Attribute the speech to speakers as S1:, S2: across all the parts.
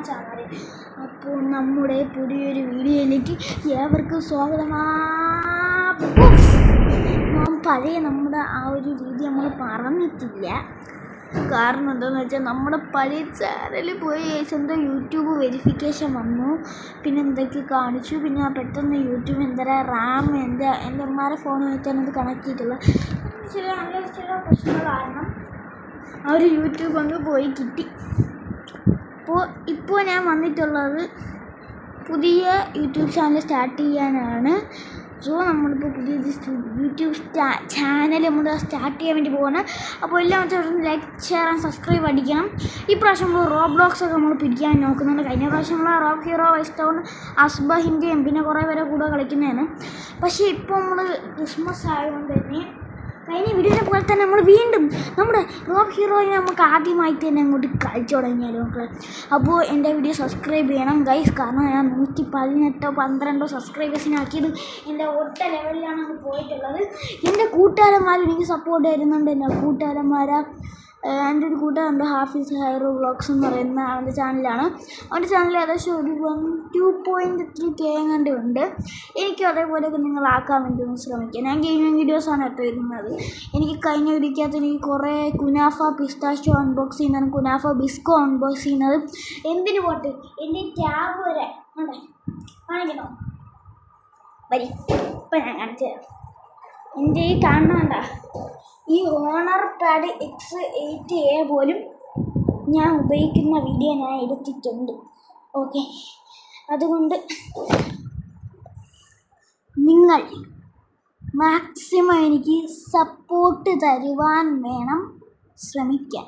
S1: Channel. അപ്പോൾ നമ്മുടെ പുതിയൊരു വീഡിയോയിലേക്ക് ഏവർക്കും സ്വാഗതം. പഴയ നമ്മുടെ ആ ഒരു രീതി നമ്മൾ പറഞ്ഞിട്ടില്ല. കാരണം എന്താണെന്ന് വെച്ചാൽ നമ്മുടെ പഴയ ചാനലിൽ പോയി എന്തോ യൂട്യൂബ് വെരിഫിക്കേഷൻ വന്നു, പിന്നെ എന്തൊക്കെ കാണിച്ചു, പിന്നെ പെട്ടെന്ന് യൂട്യൂബ് റാം എൻ്റെ അമ്മമാരെ ഫോൺ വെച്ചാണ് ഇത് കണക്ട് ചെയ്തിട്ടുള്ളത്. ചില പ്രശ്നങ്ങൾ കാരണം ആ ഒരു യൂട്യൂബ് അങ്ങ് പോയി കിട്ടി. ഇപ്പോൾ ഞാൻ വന്നിട്ടുള്ളത് പുതിയ യൂട്യൂബ് ചാനൽ സ്റ്റാർട്ട് ചെയ്യാനാണ്. സോ നമ്മളിപ്പോൾ പുതിയ യൂട്യൂബ് ചാനൽ നമ്മൾ സ്റ്റാർട്ട് ചെയ്യാൻ വേണ്ടി പോവാണ്. അപ്പോൾ എല്ലാവരും ലൈക്ക്, ഷെയർ ആൻഡ് സബ്സ്ക്രൈബ് അടിക്കണം. ഈ പ്രാവശ്യം നമ്മൾ റോബ്ലോക്സ് ഒക്കെ നമ്മൾ പിടിക്കാൻ നോക്കുന്നുണ്ട്. കഴിഞ്ഞ പ്രാവശ്യം നമ്മൾ റോബ് ഹീറോ, വൈസ് ടൗൺ, അസ്ബ ഹിന്ദിയും പിന്നെ കുറേ പേരെ കൂടെ കളിക്കുന്നതാണ്. പക്ഷേ ഇപ്പോൾ നമ്മൾ ക്രിസ്മസ് ആയതുകൊണ്ട് തന്നെ കഴിഞ്ഞ വീഡിയോനെ പോലെ തന്നെ നമ്മൾ വീണ്ടും നമ്മുടെ റോബ് ഹീറോയിനെ നമുക്ക് ആദ്യമായിട്ട് തന്നെ അങ്ങോട്ട് കളിച്ചു തുടങ്ങിയാലോ മക്കളെ. അപ്പോൾ എൻ്റെ വീഡിയോ സബ്സ്ക്രൈബ് ചെയ്യണം ഗൈസ്. കാരണം ഞാൻ 118-12 സബ്സ്ക്രൈബേഴ്സിനാക്കിയത് എൻ്റെ ഒറ്റ ലെവലിലാണ് അത് പോയിട്ടുള്ളത്. എൻ്റെ കൂട്ടുകാരന്മാർ എനിക്ക് സപ്പോർട്ട് തരുന്നുണ്ട്. എൻ്റെ കൂട്ടുകാരന്മാരാ എൻ്റെ ഒരു കൂട്ടുകാരുണ്ട്, ഹാഫിസ് ഹൈറോ വ്ളോഗ്സ് എന്ന് പറയുന്ന അവൻ്റെ ചാനലാണ്. അവൻ്റെ ചാനൽ ഏകദേശം ഒരു 2.3K എങ്ങാണ്ട് ഉണ്ട്. എനിക്കും അതേപോലെയൊക്കെ നിങ്ങളാക്കാൻ വേണ്ടി ഒന്ന് ശ്രമിക്കുക. ഞാൻ ഗെയിമിങ് വീഡിയോസാണ് കേട്ടോ വരുന്നത്. എനിക്ക് കഴിഞ്ഞ വീഡിയോക്കകത്ത് എനിക്ക് കുറേ കുനാഫ പിസ്താഷ്യോ അൺബോക്സ് ചെയ്യുന്നതും കുനാഫ ബിസ്കോ അൺബോക്സ് ചെയ്യുന്നതും എന്തിനു പോട്ട് എൻ്റെ ടാബ് വരെ കാണിക്കണോ വരി. ഇപ്പം ഞാൻ കാണിച്ചു തരാം. എൻ്റെ ഈ കാണുന്നുണ്ട ഈ ഹോണർ പാഡ് X8A പോലും ഞാൻ ഉപയോഗിക്കുന്ന വീഡിയോ ഞാൻ എടുത്തിട്ടുണ്ട്. ഓക്കെ, അതുകൊണ്ട് നിങ്ങൾ മാക്സിമം എനിക്ക് സപ്പോർട്ട് തരുവാൻ വേണം ശ്രമിക്കാൻ.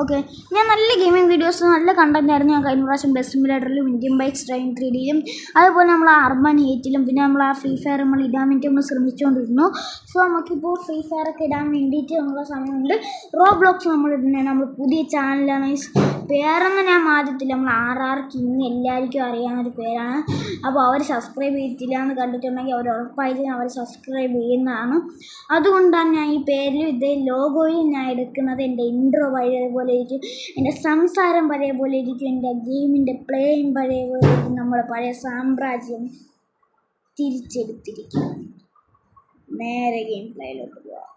S1: ഓക്കെ, ഞാൻ നല്ല ഗെയിമിംഗ് വീഡിയോസ്, നല്ല കണ്ടൻ്റ് ആയിരുന്നു. ഞാൻ കഴിഞ്ഞ പ്രാവശ്യം ബസ് സിമുലേറ്ററിലും ഇന്ത്യൻ ബൈക്സ് ഡ്രൈവിംഗ് 3Dയിലും അതുപോലെ നമ്മൾ അർബൻ 8ലും പിന്നെ നമ്മൾ ആ ഫ്രീ ഫയർ നമ്മൾ ഇടാൻ വേണ്ടി നമ്മൾ ശ്രമിച്ചുകൊണ്ടിരുന്നു. സോ നമുക്കിപ്പോൾ ഫ്രീ ഫയർ ഒക്കെ ഇടാൻ വേണ്ടിയിട്ട് നമ്മുടെ സമയമുണ്ട്. റോബ്ലോക്സ് നമ്മൾ ഇടുന്നതാണ്. നമ്മൾ പുതിയ ചാനലാണ്. പേരൊന്നും ഞാൻ മാറ്റത്തില്ല. നമ്മൾ RR കിങ് എല്ലാവർക്കും അറിയാവുന്നൊരു പേരാണ്. അപ്പോൾ അവർ സബ്സ്ക്രൈബ് ചെയ്തിട്ടില്ല എന്ന് കണ്ടിട്ടുണ്ടെങ്കിൽ അവർ ഉറപ്പായിട്ടും അവർ സബ്സ്ക്രൈബ് ചെയ്യുന്നതാണ്. അതുകൊണ്ടാണ് ഞാൻ ഈ പേരിലും ഇതേ ലോഗോയിൽ ഞാൻ എടുക്കുന്നത്. എൻ്റെ ഇൻട്രോ പഴയ പോലെ ഇരിക്കും, എൻ്റെ സംസാരം പഴയ പോലെ ഇരിക്കും, എൻ്റെ ഗെയിമിൻ്റെ പ്ലേയും പഴയ പോലെ ഇരിക്കും. നമ്മുടെ പഴയ സാമ്രാജ്യം തിരിച്ചെടുത്തിരിക്കും. നേരെ ഗെയിം പ്ലേയിലോട്ട് പോവാം.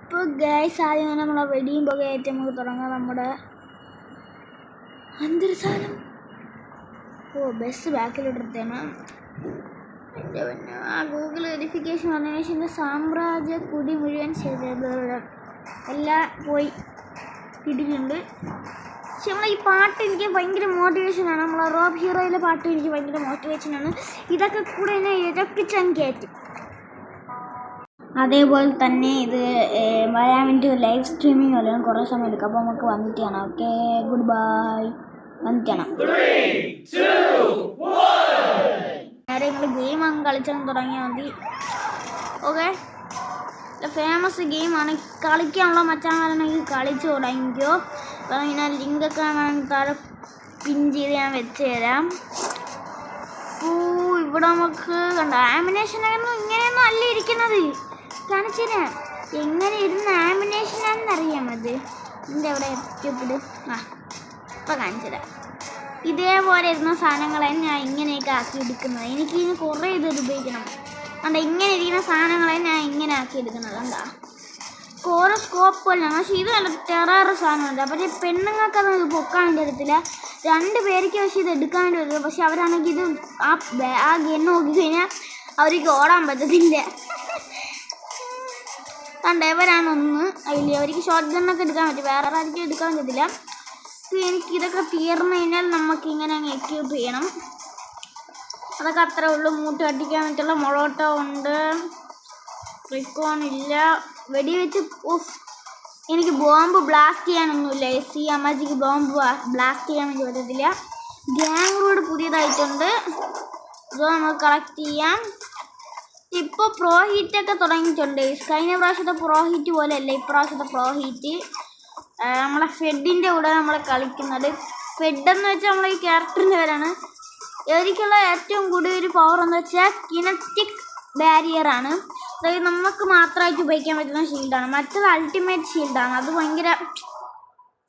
S1: അപ്പോൾ ഗൈസ്, ആദ്യം തന്നെ നമ്മളെ വെടിയും പുകയായിട്ട് നമുക്ക് തുടങ്ങാം. നമ്മുടെ എന്തൊരു സാധനം, ബസ് ബാക്കിലോട്ടെടുത്തേണ്. എൻ്റെ പിന്നെ ആ ഗൂഗിൾ വെരിഫിക്കേഷൻ വന്നതിന് ശേഷം എൻ്റെ സാമ്രാജ്യ കുടി മുഴുവൻ എല്ലാം പോയി കിട്ടിയിട്ടുണ്ട്. പക്ഷെ നമ്മളെ ഈ പാട്ട് എനിക്ക് ഭയങ്കര മോട്ടിവേഷനാണ്. നമ്മളെ റോബ് ഹീറോയിലെ പാട്ട് എനിക്ക് ഭയങ്കര മോട്ടിവേഷനാണ്. ഇതൊക്കെ കൂടെ എന്നെ ഇരപ്പിച്ചാൻ കയറ്റും. അതേപോലെ തന്നെ ഇത് വരാൻ വേണ്ടി ലൈവ് സ്ട്രീമിങ് വല്ലതും കുറേ സമയം എടുക്കും. അപ്പോൾ നമുക്ക് വന്നിട്ട് കാണാം. Okay, good bye. വന്നിട്ട് കാണാം. നേരെ നിങ്ങൾ ഗെയിം അങ്ങ് കളിച്ചാൽ തുടങ്ങിയാൽ മതി. ഓക്കെ, ഫേമസ് ഗെയിമാണ്. കളിക്കാനുള്ള മച്ചാനാണെങ്കിൽ കളിച്ച് തുടങ്ങിക്കോ. കാരണം ഞാൻ ലിങ്കൊക്കെ വേണമെങ്കിൽ താഴെ പിൻ ചെയ്ത് ഞാൻ വെച്ച് തരാം. ഇവിടെ നമുക്ക് കണ്ട ആമിനേഷനായിരുന്നു. ഇങ്ങനെയൊന്നും അല്ല ഇരിക്കുന്നത്. കാണിച്ചത് എങ്ങനെ ഇരുന്ന ആമിനേഷനാണെന്ന് അറിയാം. അത് ഇതിൻ്റെ അവിടെ എത്തിപ്പെട്ട് ഇപ്പം കാണിച്ചത് ഇതേപോലെ ഇരുന്ന സാധനങ്ങളെ ഞാൻ ഇങ്ങനെയൊക്കെ ആക്കി എടുക്കുന്നത്. എനിക്ക് ഇതിന് കുറേ ഇത് ഉപയോഗിക്കണം. കണ്ട ഇങ്ങനെ ഇരിക്കുന്ന സാധനങ്ങളെ ഞാൻ ഇങ്ങനെ ആക്കി എടുക്കുന്നത്. കണ്ട ഓരോ സ്കോപ്പ് പോലെയാണ്. പക്ഷേ ഇത് നല്ല ടെറർ സാധനമുണ്ട്. പക്ഷേ പെണ്ണുങ്ങൾക്കത് പൊക്കാൻ വേണ്ടി വരത്തില്ല. 2 പേർക്ക് പക്ഷേ ഇത് എടുക്കാൻ വേണ്ടി വരില്ല. പക്ഷെ അവരാണെങ്കിൽ ഇത് ആ ഗെണ്ണ് നോക്കി കഴിഞ്ഞാൽ അവർക്ക് ഓടാൻ പറ്റത്തില്ല. കണ്ടവരാണൊന്ന് അതിൽ അവർക്ക് ഷോർട്ട് ഗണ്ണൊക്കെ എടുക്കാൻ പറ്റും, വേറെ ആർക്കും എടുക്കാൻ പറ്റത്തില്ല. എനിക്കിതൊക്കെ തീർന്നു കഴിഞ്ഞാൽ നമുക്കിങ്ങനെ അങ്ങ് എക്യൂപ്പ് ചെയ്യണം. അതൊക്കെ അത്രേ ഉള്ളൂ. മൂട്ട് കട്ടിക്കാൻ പറ്റുള്ള മൊളോട്ടോ ഉണ്ട്, ട്രിക്കോൺ ഇല്ല, വെടിവെച്ച് എനിക്ക് ബോംബ് ബ്ലാസ്റ്റ് ചെയ്യാനൊന്നുമില്ല. അമ്മാജിക്ക് ബോംബ് ബ്ലാസ്റ്റ് ചെയ്യാൻ വേണ്ടി പറ്റത്തില്ല. ഗ്യാങ് റോഡ് പുതിയതായിട്ടുണ്ട്, അത് നമുക്ക് കളക്ട് ചെയ്യാം. ഇപ്പോൾ പ്രോ ഹീറ്റൊക്കെ തുടങ്ങിയിട്ടുണ്ട്. കഴിഞ്ഞ പ്രാവശ്യത്തെ പ്രോ ഹീറ്റ് പോലെയല്ല ഇപ്രാവശ്യത്തെ പ്രോ ഹീറ്റ്. നമ്മളെ ഫെഡിൻ്റെ കൂടെ നമ്മൾ കളിക്കുന്നത്. ഫെഡെന്ന് വെച്ചാൽ നമ്മളെ ഈ ക്യാരക്ടറിൻ്റെ പേരാണ്. എനിക്കുള്ള ഏറ്റവും കൂടുതൽ പവർ എന്ന് വെച്ചാൽ കിനറ്റിക് ബാരിയറാണ്. അതായത് നമുക്ക് മാത്രമായിട്ട് ഉപയോഗിക്കാൻ പറ്റുന്ന ഷീൽഡാണ്. മറ്റത് അൾട്ടിമേറ്റ് ഷീൽഡാണ്. അത് ഭയങ്കര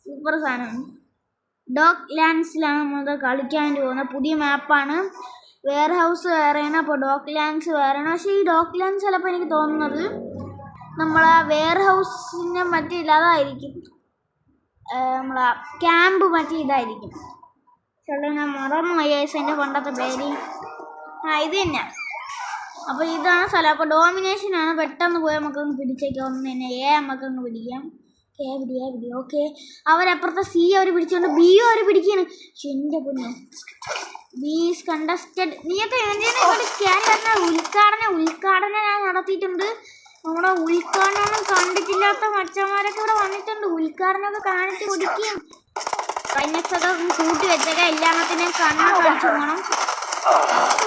S1: സൂപ്പർ സാധനം. ഡോഗ് ലാൻഡ്സിലാണ് നമ്മൾ കളിക്കാൻ വേണ്ടി പോകുന്നത്. പുതിയ മാപ്പാണ്. വെയർ ഹൗസ് വേറെയാണ്, അപ്പോൾ ഡോഗ് ലാൻഡ്സ് വേറെയാണ്. പക്ഷേ ഈ ഡോഗ് ലാൻഡ്സ് ചിലപ്പോൾ എനിക്ക് തോന്നുന്നത് നമ്മളെ വെയർ ഹൗസിൻ്റെ മറ്റേ ഇല്ലാതായിരിക്കും, നമ്മളെ ക്യാമ്പ് മറ്റേ ഇതായിരിക്കും. ചില ഞാൻ മറന്നു എൻ്റെ പണ്ടത്തെ പേര്. ഇത് തന്നെ. അപ്പോൾ ഇതാണ് സ്ഥലം. അപ്പോൾ ഡോമിനേഷനാണ്. പെട്ടെന്ന് പോയി നമുക്കൊന്ന് പിടിച്ചേക്കാം. ഒന്ന് തന്നെ നമുക്കൊന്ന് പിടിക്കാം. ഓക്കെ. അവരപ്പുറത്തെ സി അവർ പിടിച്ചുകൊണ്ട് ബി അവർ പിടിക്കുകയാണ്. എൻ്റെ പൊന്നോ, ബീസ് കണ്ടസ്റ്റഡ്. നീയൊക്കെ ഉദ്ഘാടനം ഞാൻ നടത്തിയിട്ടുണ്ട്. നമ്മുടെ ഉദ്ഘാടനം കണ്ടിട്ടില്ലാത്ത മച്ചന്മാരൊക്കെ ഇവിടെ വന്നിട്ടുണ്ട്. ഉദ്ഘാടനമൊക്കെ കാണിച്ച് കൊടുക്കുകയും ഫൈനക്സൊക്കെ കൂട്ടി വെച്ചേക്കാം. എല്ലാത്തിനും കാണിച്ചു പോകണം.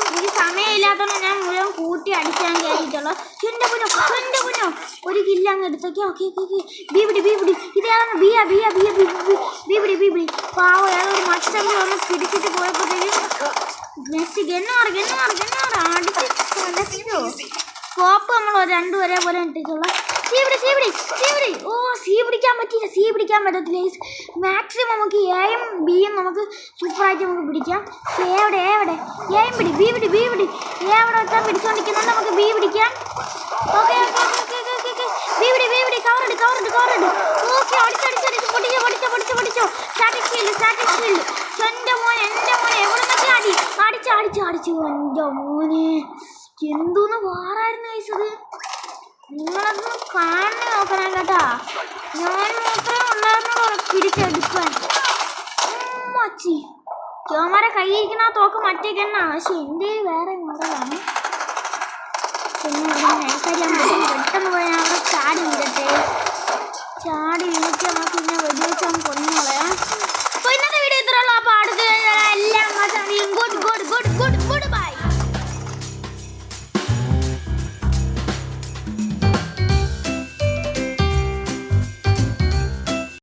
S1: എനിക്ക് സമയമില്ലാത്തതുകൊണ്ട് ഞാൻ മുഴുവൻ കൂട്ടി അടിക്കാൻ കയറിയിട്ടുള്ളൂ. എൻ്റെ പുനോ ഒരു കില്ല അങ്ങ് എടുത്തേക്കാം. ഓക്കെ. ബീപിടി ഇതേതാണ് ബീപിടി പാവം ഏതൊരു മച്ചമ്പി വന്ന് പിടിച്ചിട്ട് പോയപ്പോഴത്തേക്കും നെക്സ്റ്റ് ഗണ്ണാറ് അടിച്ച് സ്കോപ്പ് നമ്മൾ രണ്ടും ഒരേപോലെ ഇട്ടിട്ടുള്ള സി പിടിക്കാൻ പറ്റത്തില്ല. മാക്സിമം നമുക്ക് എയും ബിയും നമുക്ക് സൂപ്പറായിട്ട് നമുക്ക് പിടിക്കാം. എവിടെ എയും പിടി ബി പിടി എവിടെ വെച്ചാൽ പിടിച്ചോണ്ടിരിക്കുന്നുണ്ട്. നമുക്ക് ബി പിടിക്കാം. ഓക്കെ. ബി പിടി കവറുണ്ട്. ഓക്കെ. അടിച്ച് പൊടിച്ചോ. Static shield. എൻ്റെ മോനെ എവിടെ നിന്നൊക്കെ അടിച്ചു. എൻ്റെ മോനെ എന്തോന്ന് വാറായിരുന്നു കഴിച്ചത്. നിങ്ങളതൊന്നും കാണി നോക്കണം കേട്ടാ. ഞാൻ മാത്രമേ ഉണ്ടായിരുന്നുള്ളൂ പിടിച്ചെടുക്കാൻ. മച്ചി ചോമാരെ കയ്യിരിക്കുന്ന തോക്ക് മറ്റേക്കെണ്ണ. പക്ഷെ എൻ്റെ വേറെ മോഡലാണ്. പിന്നെ നഴ്സറി